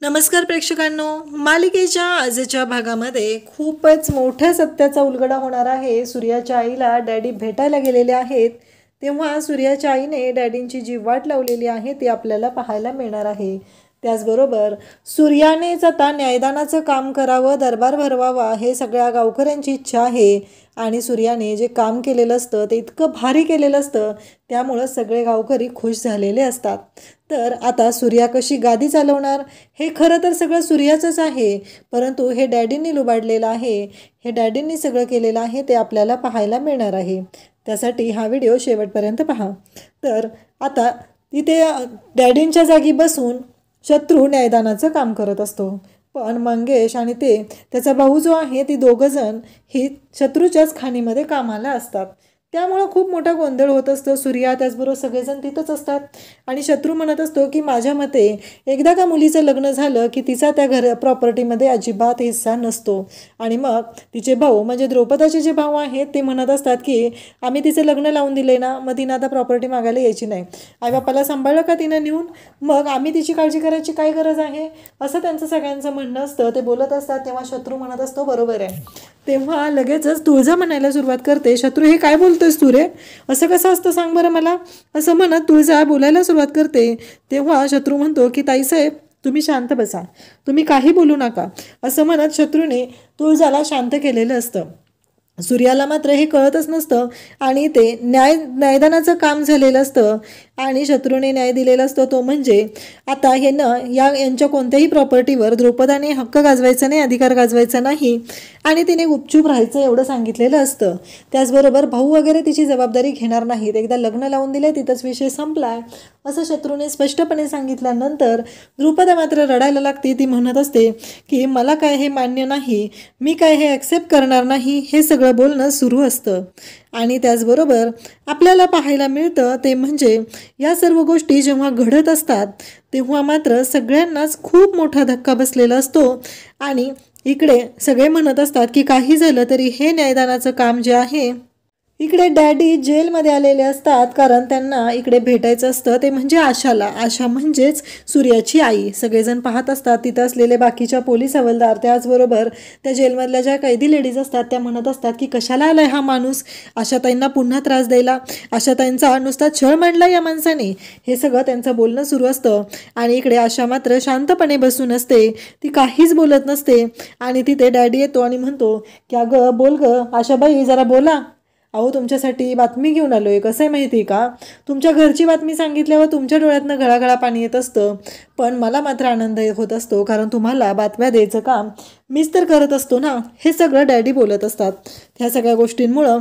नमस्कार प्रेक्षकांनो, मालिकेच्या आजच्या भागामध्ये खूपच मोठ्या सत्याचा उलगडा होणार आहे। सूर्याच्या आईला डॅडी भेटायला गेलेले आहेत, तेव्हा सूर्याच्या आईने डॅडींची जी वाट लावलेली आहे ती आपल्याला पाहायला मिळणार आहे। त्याचबरोबर सूर्यानेच आता न्यायदानाचं काम करावं, दरबार भरवावा हे सगळ्या गावकऱ्यांची इच्छा आहे आणि सूर्याने जे काम केलेलं असतं ते इतकं भारी केलेलं असतं, त्यामुळं सगळे गावकरी खुश झालेले असतात। तर आता सूर्या कशी गादी चालवणार हे खरं तर सगळं सूर्याचंच आहे, परंतु हे डॅडींनी लुबाडलेलं आहे, हे डॅडींनी सगळं केलेलं आहे ते आपल्याला पाहायला मिळणार आहे। त्यासाठी हा व्हिडिओ शेवटपर्यंत पहा। तर आता तिथे डॅडींच्या जागी बसून शत्रू न्यायदानाचं काम करत असतो, पण मंगेश आणि त्याचा भाऊ जो आहे ती दोघंजण ही शत्रूच्याच खाणीमध्ये कामाला असतात। त्यामुळे खूप मोठा गोंधळ होत असतो। सूर्या त्याचबरोबर सगळेजण तिथंच असतात आणि शत्रू म्हणत असतो की माझ्या मते एकदा का मुलीचं लग्न झालं की तिचा त्या घर प्रॉपर्टीमध्ये अजिबात हिस्सा नसतो। आणि मग तिचे भाऊ म्हणजे द्रौपदाचे जे भाऊ आहेत ते म्हणत असतात की आम्ही तिचं लग्न लावून दिले ना, मग तिनं आता प्रॉपर्टी मागायला यायची नाही, आईबापाला सांभाळलं का तिनं नेऊन, मग आम्ही तिची काळजी करायची काय गरज आहे, असं त्यांचं सगळ्यांचं म्हणणं असतं। ते बोलत असतात तेव्हा शत्रू म्हणत असतो बरोबर आहे। तेव्हा लगेचच तुळजा म्हणायला सुरुवात करते, शत्रू हे काय बोलतोयस तू रे, असं कसं असतं सांग बरं मला, असं म्हणत तुळजा बोलायला सुरुवात करते। तेव्हा शत्रू म्हणतो की ताईसाहेब तुम्ही शांत बसा, तुम्ही काही बोलू नका, असं म्हणत शत्रूने तुळजाला शांत केलेलं असतं। सूर्याला मात्र हे कळतच नसतं आणि ते न्यायदानाचं काम झालेलं असतं आणि शत्रूने न्याय दिलेला असतो तो म्हणजे आता हे यांच्या कोणत्याही प्रॉपर्टीवर द्रौपदाने हक्क गाजवायचा नाही, अधिकार गाजवायचा नाही आणि तिने गुपचूप राहायचं एवढं सांगितलेलं असतं। त्याचबरोबर भाऊ वगैरे तिची जबाबदारी घेणार नाहीत, एकदा लग्न लावून दिले तिथंच विषय संपलाय असं शत्रूने स्पष्टपणे सांगितल्यानंतर द्रौपदा मात्र रडायला लागते। ती म्हणत असते की मला काय हे मान्य नाही, मी काय हे ॲक्सेप्ट करणार नाही, हे सगळं बोलणं सुरू असतं। आणि त्याचबरोबर आपल्याला पाहायला मिळतं ते म्हणजे या सर्व गोष्टी जेव्हा घडत असतात तेव्हा मात्र सगळ्यांनाच खूप मोठा धक्का बसलेला असतो आणि इकडे सगळे म्हणत असतात की काही झालं तरी हे न्यायदानाचं काम जे आहे, इकडे डॅडी जेलमध्ये आलेले असतात कारण त्यांना इकडे भेटायचं असतं, ते म्हणजे आशाला, आशा म्हणजेच सूर्याची आई। सगळेजण पाहत असतात, तिथं असलेले बाकीच्या पोलीस हवालदार त्याचबरोबर त्या जेलमधल्या ज्या कैदी लेडीज असतात त्या म्हणत असतात की कशाला आलाय हा माणूस आशाताईंना पुन्हा त्रास द्यायला, आशाताईंचा नुसता छळ मांडला या माणसाने, हे सगळं त्यांचं बोलणं सुरू असतं। आणि इकडे आशा मात्र शांतपणे बसून असते, ती काहीच बोलत नसते आणि तिथे डॅडी येतो आणि म्हणतो की अगं बोल ग आशाबाई जरा बोला, अहो तुमच्यासाठी बातमी घेऊन आलोय, कसं आहे माहिती आहे का, तुमच्या घरची बातमी सांगितल्यावर तुमच्या डोळ्यातनं घळाघळा पाणी येत असतं, पण मला मात्र आनंद होत असतो कारण तुम्हाला बातम्या द्यायचं काम मीच तर करत असतो ना, हे सगळं डॅडी बोलत असतात। ह्या सगळ्या गोष्टींमुळं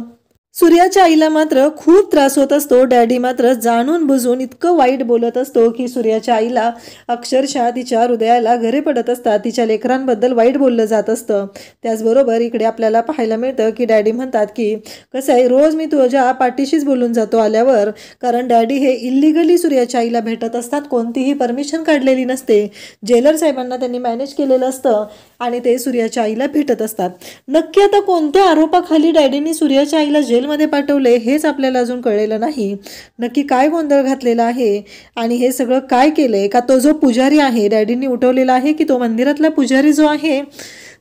सूर्याच्या आईला मात्र खूप त्रास होत असतो। डॅडी मात्र जाणून बुजून इतकं वाईट बोलत असतो की सूर्याच्या आईला अक्षरशः तिच्या हृदयाला घरे पडत असतात, तिच्या लेकरांबद्दल वाईट बोललं जात असतं। त्याचबरोबर इकडे आपल्याला पाहायला मिळतं की डॅडी म्हणतात की कसं आहे, रोज मी तुझ्या पाठीशीच बोलून जातो आल्यावर, कारण डॅडी हे इल्लिगली सूर्याच्या आईला भेटत असतात, कोणतीही परमिशन काढलेली नसते, जेलर साहेबांना त्यांनी मॅनेज केलेलं असतं आणि ते सूर्याच्या आईला भेटत असतात। नक्की आता कोणत्या आरोपाखाली डॅडींनी सूर्याच्या आईला जेलमध्ये पाठवले हेच आपल्याला अजून कळलेलं नाही, नक्की काय गोंधळ घातलेला आहे आणि हे सगळं काय केलंय, का तो जो पुजारी आहे डॅडींनी उठवलेला आहे की तो मंदिरातला पुजारी जो आहे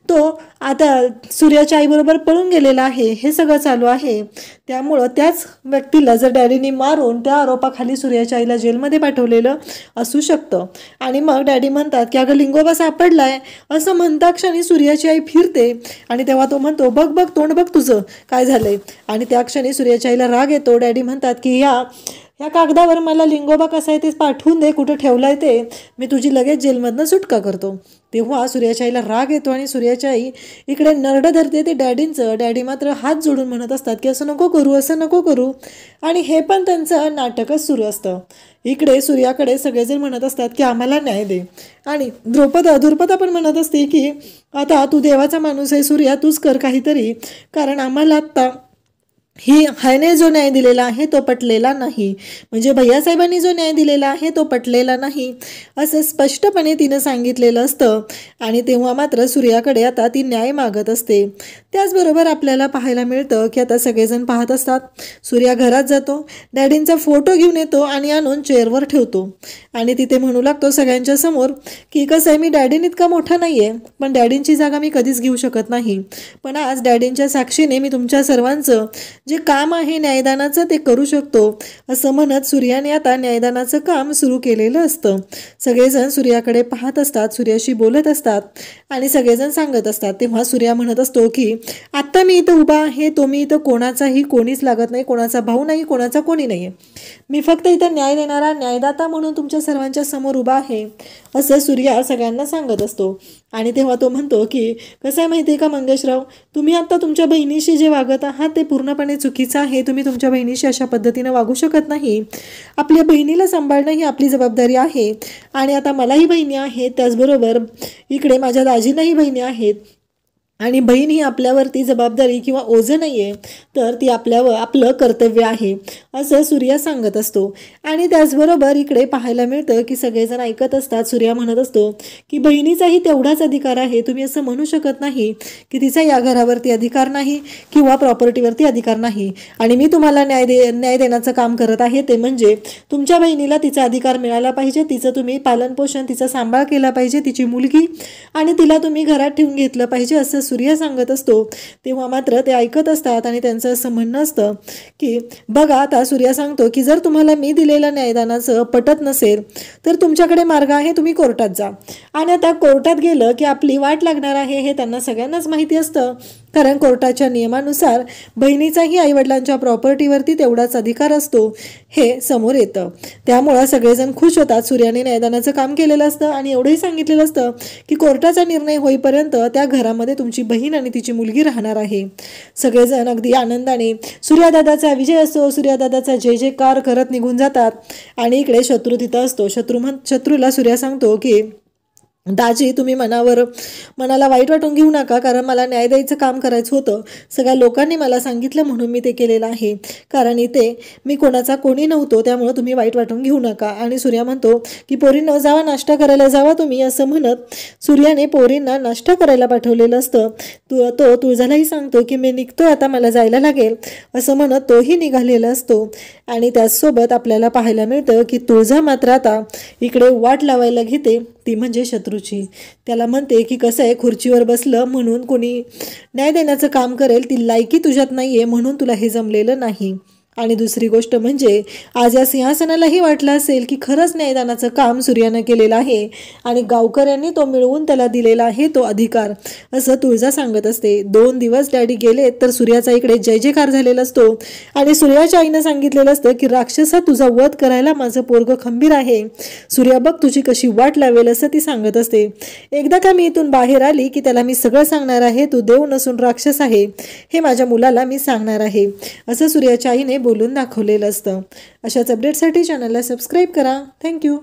तो आता सूर्याच्या आईबरोबर पळून गेलेला आहे, हे सगळं चालू आहे। त्यामुळं त्याच व्यक्तीला जर डॅडींनी मारून त्या आरोपाखाली सूर्याच्या आईला जेलमध्ये पाठवलेलं असू शकतं। आणि मग डॅडी म्हणतात की अगं लिंगोबा सापडलाय, असं म्हणता क्षणी सूर्याची आई फिरते आणि तेव्हा तो म्हणतो बघ बघ तोंड बघ तुझं काय झालंय, आणि त्या क्षणी सूर्याच्या आईला राग येतो। डॅडी म्हणतात की ह्या कागदावर मला लिंगोबा कसा आहे ते पाठवून दे, कुठं ठेवलाय ते, मी तुझी लगेच जेलमधनं सुटका करतो। तेव्हा सूर्याच्या आईला राग येतो आणि सूर्याची आई इकडे नरडं धरते ते डॅडींचं। डॅडी मात्र हात जोडून म्हणत असतात की असं नको करू, असं नको करू, आणि हे पण त्यांचं नाटकच सुरू असतं। इकडे सूर्याकडे सगळेजण म्हणत असतात की आम्हाला न्याय दे आणि द्रुपदा पण म्हणत असते की आता तू देवाचा माणूस आहे सूर्या, तूच कर काहीतरी, कारण आम्हाला आत्ता ह्याने जो न्याय दिलेला आहे तो पटलेला नाही, म्हणजे भैयासाहेबांनी जो न्याय दिलेला आहे तो पटलेला नाही असं स्पष्टपणे तिनं सांगितलेलं असतं. आणि तेव्हा मात्र सूर्याकडे आता ती न्याय मागत असते. त्याचबरोबर आपल्याला पाहायला मिळतं की आता सगळेजण पाहत असतात. सूर्या घरात जातो, डॅडींचा फोटो घेऊन येतो आणि आणून चेअरवर ठेवतो आणि तिथे म्हणू लागतो सगळ्यांच्या समोर की कसं आहे, मी डॅडीन इतका मोठा नाही आहे, पण डॅडींची जागा मी कधीच घेऊ शकत नाही, पण आज डॅडींच्या साक्षीने मी तुमच्या सर्वांचं जे काम आहे न्यायदानाचं ते करू शकतो असं म्हणत सूर्याने आता न्यायदानाचं काम सुरू केलेलं असतं. सगळेजण सूर्याकडे पाहत असतात, सूर्याशी बोलत असतात आणि सगळेजण सांगत असतात. तेव्हा सूर्या म्हणत असतो की आत्ता मी इथं उभा आहे, तो मी इथं कोणाचाही कोणीच लागत नाही, कोणाचा भाऊ नाही, कोणाचा कोणी नाही आहे, मी फक्त इथं न्याय देणारा न्यायदाता म्हणून तुमच्या सर्वांच्या समोर उभा आहे असं सूर्या सगळ्यांना सांगत असतो. आणि तेव्हा तो म्हणतो की कसं आहे माहिती आहे का मंगेशराव, तुम्ही आता तुमच्या बहिणीशी जे वागत आहात ते पूर्णपणे चुकीचं आहे. तुम्ही तुमच्या बहिणीशी अशा पद्धतीने वागू शकत नाही. आपल्या बहिणीला सांभाळणं ही आपली जबाबदारी आहे. आणि आता मलाही बहिणी आहेत, त्याचबरोबर इकडे माझ्या दाजींनाही बहिणी आहेत आणि बहीण ही आपल्यावरती जबाबदारी किंवा ओझं नाही आहे, तर ती आपलं कर्तव्य आहे असं सूर्या सांगत असतो. आणि त्याचबरोबर इकडे पाहायला मिळतं की सगळेजण ऐकत असतात. सूर्या म्हणत असतो की बहिणीचाही तेवढाच अधिकार आहे, तुम्ही असं म्हणू शकत नाही की तिचा या घरावरती अधिकार नाही किंवा प्रॉपर्टीवरती अधिकार नाही. आणि मी तुम्हाला न्याय देण्याचं काम करत आहे, ते म्हणजे तुमच्या बहिणीला तिचा अधिकार मिळाला पाहिजे, तिचं तुम्ही पालनपोषण, तिचा सांभाळ केला पाहिजे, तिची मुलगी, आणि तिला तुम्ही घरात ठेवून घेतलं पाहिजे असं सूर्या सांगत असतो. तेव्हा मात्र ते ऐकत असतात आणि त्यांचं असं म्हणणं असतं की बघा, आता सूर्या सांगतो की जर तुम्हाला मी दिलेलं न्यायदानाचं पटत नसेल तर तुमच्याकडे मार्ग आहे, तुम्ही कोर्टात जा. आणि आता कोर्टात गेलं की आपली वाट लागणार आहे हे त्यांना सगळ्यांनाच माहिती असतं, कारण कोर्टाच्या नियमानुसार बहिणीचाही आईवडिलांच्या प्रॉपर्टीवरती तेवढाच अधिकार असतो हे समोर येतं. त्यामुळं सगळेजण खुश होतात. सूर्याने न्यायदानाचं काम केलेलं असतं आणि एवढंही सांगितलेलं असतं की कोर्टाचा निर्णय होईपर्यंत त्या घरामध्ये तुमची बहीण आणि तिची मुलगी राहणार आहे. सगळेजण अगदी आनंदाने सूर्यादादाचा विजय असतो, सूर्यादादाचा जय जयकार करत निघून जातात. आणि इकडे शत्रू तिथं असतो. शत्रूला सूर्या सांगतो की दाजी, तुम्ही मनाला वाईट वाटून घेऊ नका, कारण मला न्याय द्यायचं काम करायचं होतं. सगळ्या लोकांनी मला सांगितलं म्हणून मी ते केलेलं आहे, कारण इथे मी कोणाचा कोणी नव्हतो, त्यामुळं तुम्ही वाईट वाटून घेऊ नका. आणि सूर्या म्हणतो की पोरींनो जावा, नाश्ता करायला जावा तुम्ही, असं म्हणत सूर्याने पोरींना नाश्ता करायला पाठवलेलं असतं. तो तुळजालाही सांगतो की मी निघतोय आता, मला जायला लागेल असं म्हणत तोही निघालेला असतो. आणि त्याचसोबत आपल्याला पाहायला मिळतं की तुळजा मात्र आता इकडे वाट लावायला घेते, ती म्हणजे शत्रूची. त्याला म्हणते की कसं आहे, खुर्चीवर बसलं म्हणून कोणी न्याय देण्याचं काम करेल, ती लायकी तुझ्यात नाही आहे म्हणून तुला हे जमलेलं नाही. आणि दुसरी गोष्ट म्हणजे आज या सिंहासनालाही वाटलं असेल की खरंच न्यायदानाचं काम सूर्यानं केलेलं आहे आणि गावकऱ्यांनी तो मिळवून त्याला दिलेला आहे तो अधिकार, असं तुळजा सांगत असते. 2 दिवस डॅडी गेले तर सूर्याचा इकडे जय जयकार झालेला असतो. आणि सूर्याच्या आईनं सांगितलेलं असतं की राक्षसा, तुझा वध करायला माझं पोरगं खंबीर आहे, सूर्या बघ तुझी कशी वाट लावेल, असं ती सांगत असते. एकदा का मी इथून बाहेर आली की त्याला मी सगळं सांगणार आहे, तू देव नसून राक्षस आहे हे माझ्या मुलाला मी सांगणार आहे, असं सूर्याच्या आईने बोलून दाखवलेलं असतं. अशाच अपडेटसाठी चॅनलला सबस्क्राईब करा. थँक्यू.